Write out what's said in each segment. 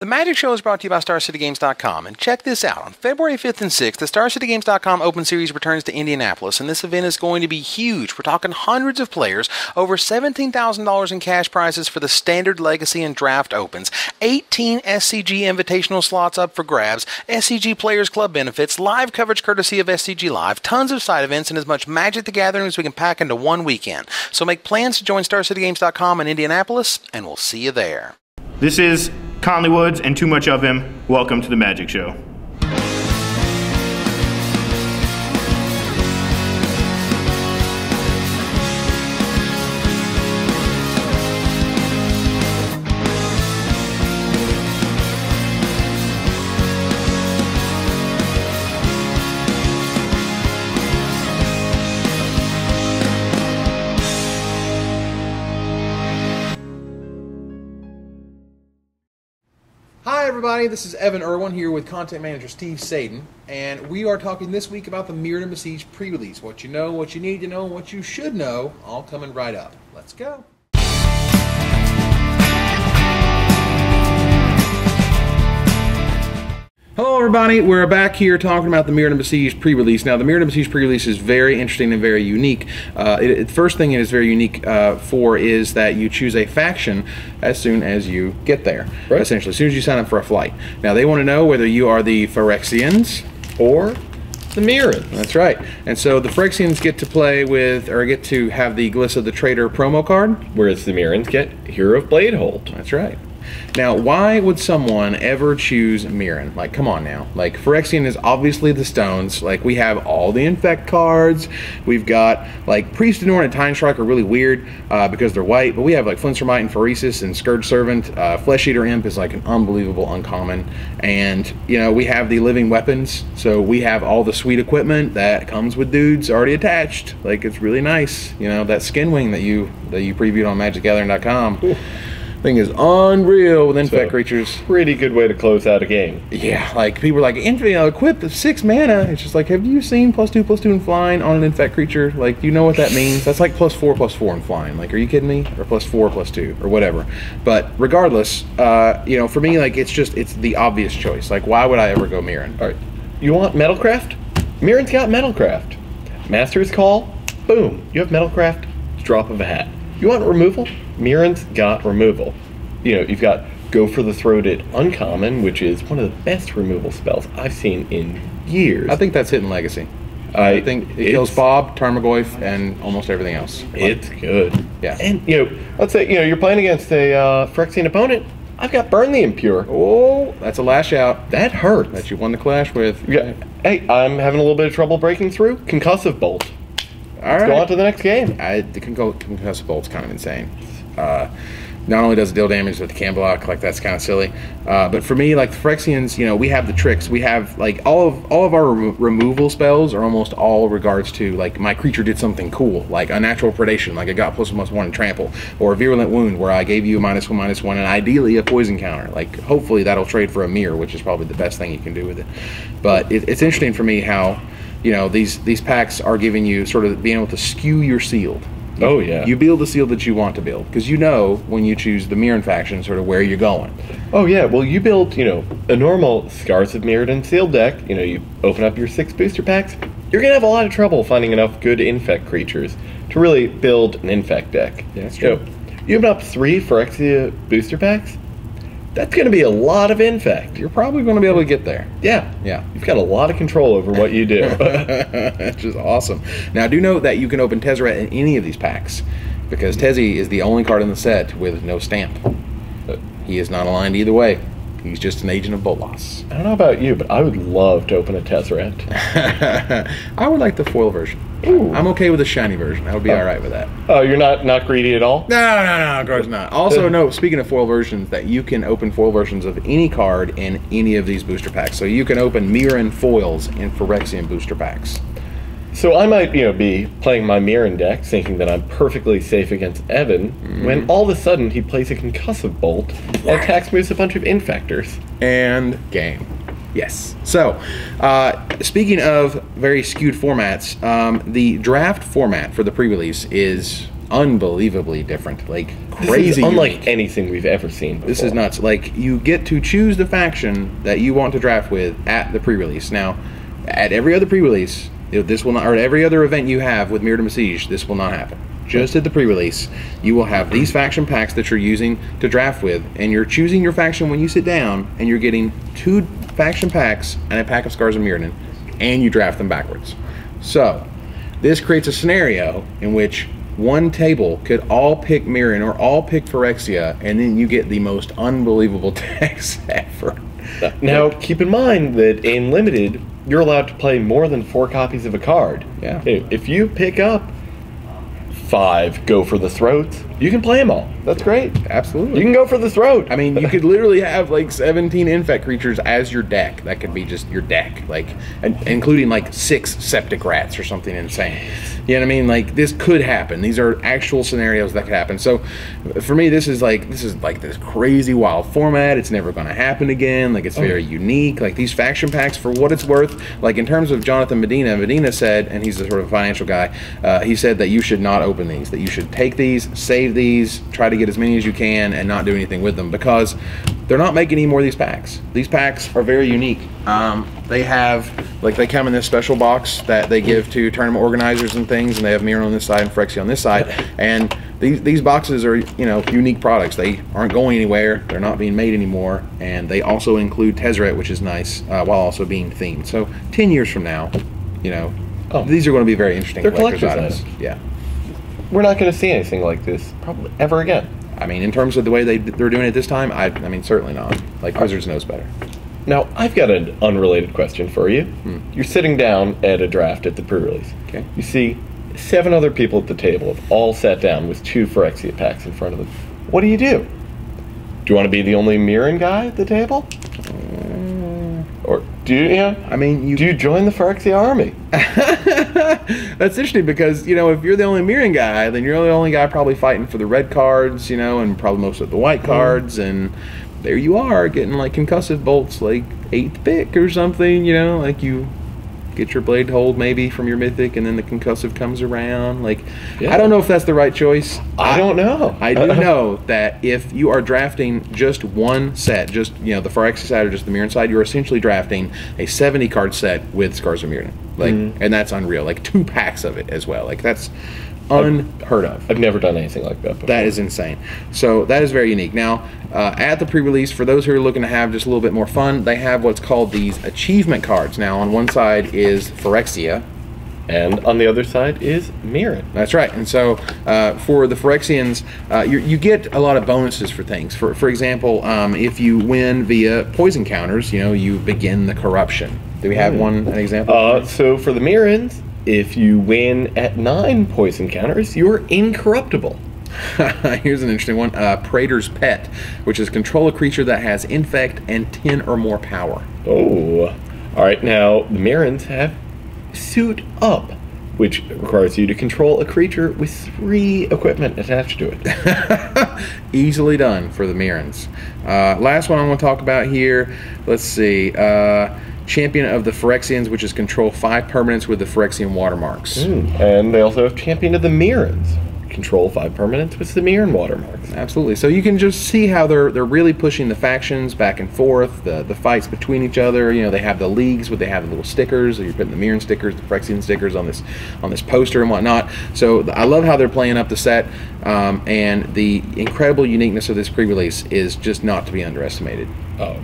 The Magic Show is brought to you by StarCityGames.com, and check this out. On February 5th and 6th, the StarCityGames.com Open Series returns to Indianapolis, and this event is going to be huge. We're talking hundreds of players, over $17,000 in cash prizes for the Standard, Legacy, and Draft Opens, 18 SCG Invitational slots up for grabs, SCG Players Club benefits, live coverage courtesy of SCG Live, tons of side events, and as much Magic the Gathering as we can pack into one weekend. So make plans to join StarCityGames.com in Indianapolis, and we'll see you there. This is Conley Woods and Too Much of Him. Welcome to the Magic Show. Hi everybody, this is Evan Irwin here with Content Manager Steve Sadin, and we are talking this week about the Mirrodin Besieged Prerelease. What you know, what you need to know, and what you should know, all coming right up. Let's go. Hello everybody, we're back here talking about the Mirrodin Besieged Prerelease. Now the Mirrodin Besieged Prerelease is very interesting and very unique. The first thing it is very unique for is that you choose a faction as soon as you get there, right. Essentially, as soon as you sign up for a flight. Now they want to know whether you are the Praxians or the Mirrodins. That's right. And so the Praxians get to play with, or get to have the Glissa the Traitor promo card, whereas the Mirrodins get Hero of Bladehold. That's right. Now, why would someone ever choose Mirrodin? Like, come on now. Like, Praxian is obviously the stones. Like, we have all the Infect cards. We've got, like, Priest of Norn and Time Strike are really weird because they're white. But we have, like, Flinstermite and Phoresis and Scourge Servant. Flesh Eater Imp is, like, an unbelievable uncommon. And, you know, we have the living weapons. So we have all the sweet equipment that comes with dudes already attached. Like, it's really nice. You know, that skin wing that you previewed on MagicGathering.com. Thing is unreal with Infect creatures. Pretty good way to close out a game. Yeah, like people are like, equip the 6 mana. It's just like, have you seen +2/+2 in flying on an Infect creature? Like, you know what that means? That's like +4/+4 in flying. Like, are you kidding me? Or +4/+2 or whatever. But regardless, you know, for me, like, it's the obvious choice. Like, why would I ever go Mirrodin? All right, you want Metalcraft? Mirrodin's got Metalcraft. Masters Call, boom, you have Metalcraft. Drop of a hat. You want removal? Mirrodin's got removal. You know, you've got Go for the Throated Uncommon, which is one of the best removal spells I've seen in years. I think that's hidden Legacy. I think it kills Bob, Tarmogoyf, and almost everything else. It's good. Yeah. And, you know, let's say, you know, you're playing against a Phyrexian opponent. I've got Burn the Impure. Oh, that's a lash out. That hurts. That you won the clash with. Yeah. Hey, I'm having a little bit of trouble breaking through. Concussive Bolt. Let's go on to the next game. The Concussive Bolt's kind of insane. Not only does it deal damage with the can block, like that's kind of silly, but for me, like the Phyrexians, you know, we have the tricks. We have like all of our removal spells are almost all regards to like my creature did something cool, like Unnatural Predation, like I got +1/+1 and Trample, or a Virulent Wound where I gave you a -1/-1 and ideally a poison counter. Like hopefully that'll trade for a mirror, which is probably the best thing you can do with it. But it's interesting for me how, you know, these packs are giving you sort of being able to skew your sealed. Oh, yeah. You build the seal that you want to build, because you know when you choose the Mirrodin faction sort of where you're going. Oh, yeah. Well, you build, you know, a normal Scars of Mirrodin sealed deck. You know, you open up your 6 booster packs. You're going to have a lot of trouble finding enough good Infect creatures to really build an Infect deck. Yeah, that's true. You open up 3 Phyrexia booster packs. That's going to be a lot of Infect. You're probably going to be able to get there. Yeah. Yeah. You've got a lot of control over what you do. That's just awesome. Now, do note that you can open Tezzeret in any of these packs, because Tezzy is the only card in the set with no stamp. He is not aligned either way. He's just an agent of Bolas. I don't know about you, but I would love to open a Tezzeret. I would like the foil version. Ooh. I'm okay with the shiny version. I would be all right with that. Oh, you're not greedy at all? No, of course not. Also, no, speaking of foil versions, that you can open foil versions of any card in any of these booster packs. So you can open Mirrodin foils in Phyrexian booster packs. So I might, you know, be playing my Mirrodin deck, thinking that I'm perfectly safe against Evan, when all of a sudden he plays a Concussive Bolt and attacks me with a bunch of Infectors. And game. Yes. So, speaking of very skewed formats, the draft format for the pre-release is unbelievably different, like This crazy is unlike unique. anything we've ever seen before. This is nuts. Like, you get to choose the faction that you want to draft with at the pre-release. Now, at every other pre-release, this will not, or at every other event you have with Mirrodin Besieged, this will not happen. Just at the pre-release, you will have these faction packs that you're using to draft with, and you're choosing your faction when you sit down, and you're getting 2 faction packs and a pack of Scars of Mirrodin, and you draft them backwards. So, this creates a scenario in which one table could all pick Mirrodin or all pick Phyrexia, and then you get the most unbelievable decks ever. Now, keep in mind that in Limited, you're allowed to play more than 4 copies of a card. Yeah. If you pick up 5 Go for the Throats, you can play them all. That's great. Absolutely. You can go for the throat. I mean, you could literally have like 17 infect creatures as your deck. That could be just your deck, like, including like 6 septic rats or something insane. You know what I mean? Like, this could happen. These are actual scenarios that could happen. So, for me, this is like this crazy wild format. It's never going to happen again. Like, it's very unique. Like, these faction packs, for what it's worth, like in terms of Jonathan Medina said, and he's a sort of financial guy, he said that you should not open these. That you should take these, save these, try to get as many as you can, and not do anything with them, because they're not making any more of these packs. These packs are very unique. They have, like, they come in this special box that they give to tournament organizers and things, and they have Mirrodin on this side and Phyrexia on this side, and these boxes are, you know, unique products. They aren't going anywhere, they're not being made anymore, and they also include Tezzeret, which is nice, while also being themed. So 10 years from now, you know, these are going to be very interesting. They're collector's items. Yeah. We're not going to see anything like this probably ever again. I mean, in terms of the way they're doing it this time, I mean, certainly not. Like, Wizards knows better. Now, I've got an unrelated question for you. You're sitting down at a draft at the pre-release. Okay. You see 7 other people at the table have all sat down with 2 Phyrexia packs in front of them. What do? Do you want to be the only Mirrodin guy at the table? Or do you, I mean, do you join the Phyrexia army? That's interesting, because, you know, if you're the only Mirrodin guy, then you're the only guy probably fighting for the red cards, you know, and probably most of the white cards, and there you are getting like concussive bolts like 8th pick or something, you know, like you get your blade hold maybe from your mythic, and then the concussive comes around. Like, I don't know if that's the right choice. I don't know. I do know that if you are drafting just one set, just, you know, the Phyrexia side or just the Mirrodin side, you're essentially drafting a 70 card set with Scars of Mirrodin. Like, and that's unreal. Like 2 packs of it as well. Like, that's unheard of. I've never done anything like that before. That is insane. So that is very unique. Now, at the pre-release, for those who are looking to have just a little bit more fun, they have what's called these achievement cards. Now, on one side is Phyrexia, and on the other side is Mirrodin. That's right. And so for the Phyrexians, you get a lot of bonuses for things. For example, if you win via poison counters, you know, you begin the corruption. Do we have an example? So for the Mirrodins, if you win at 9 poison counters, you're incorruptible. Here's an interesting one. Praetor's Pet, which is control a creature that has infect and 10 or more power. Oh. All right, now the Mirrodins have Suit Up, which requires you to control a creature with 3 equipment attached to it. Easily done for the Mirrodins. Last one I want to talk about here. Let's see. Champion of the Phyrexians, which is control 5 permanents with the Phyrexian watermarks. And they also have Champion of the Mirrodins. Control 5 permanents with the Mirrodin watermarks. Absolutely. So you can just see how they're really pushing the factions back and forth, the fights between each other. You know, they have the leagues where they have the little stickers. You're putting the Mirrodin stickers, the Phyrexian stickers on this poster and whatnot. So I love how they're playing up the set, and the incredible uniqueness of this pre-release is just not to be underestimated.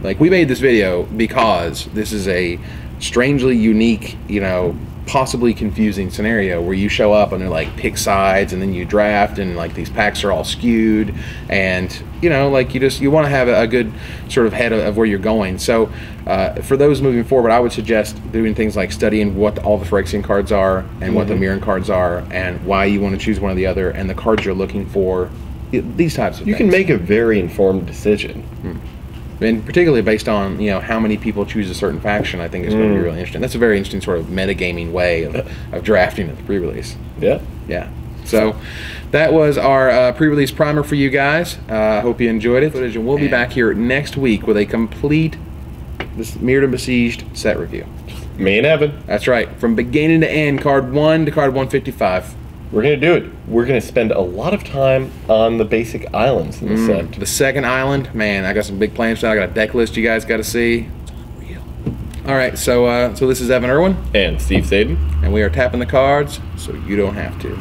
Like, we made this video because this is a strangely unique, you know, possibly confusing scenario where you show up and they're like, pick sides, and then you draft, and like these packs are all skewed, and, you know, like, you want to have a good sort of head of where you're going. So for those moving forward, I would suggest doing things like studying what all the Phyrexian cards are, and what the Mirrodin cards are, and why you want to choose one or the other, and the cards you're looking for, these types of things. You can make a very informed decision. And particularly based on, you know, how many people choose a certain faction, I think is going to be really interesting. That's a very interesting sort of metagaming way of drafting at the pre-release. Yeah. Yeah. So that was our pre-release primer for you guys. I hope you enjoyed it. And we'll be back here next week with a complete Mirrodin Besieged set review. Me and Evan. That's right. From beginning to end, card 1 to card 155. we're going to do it. We're going to spend a lot of time on the basic islands in the set. The second island, man, I got some big plans. I got a deck list you guys got to see. It's unreal. All right, so this is Evan Irwin. And Steve Sadin. And we are tapping the cards so you don't have to.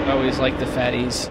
Always like the fatties.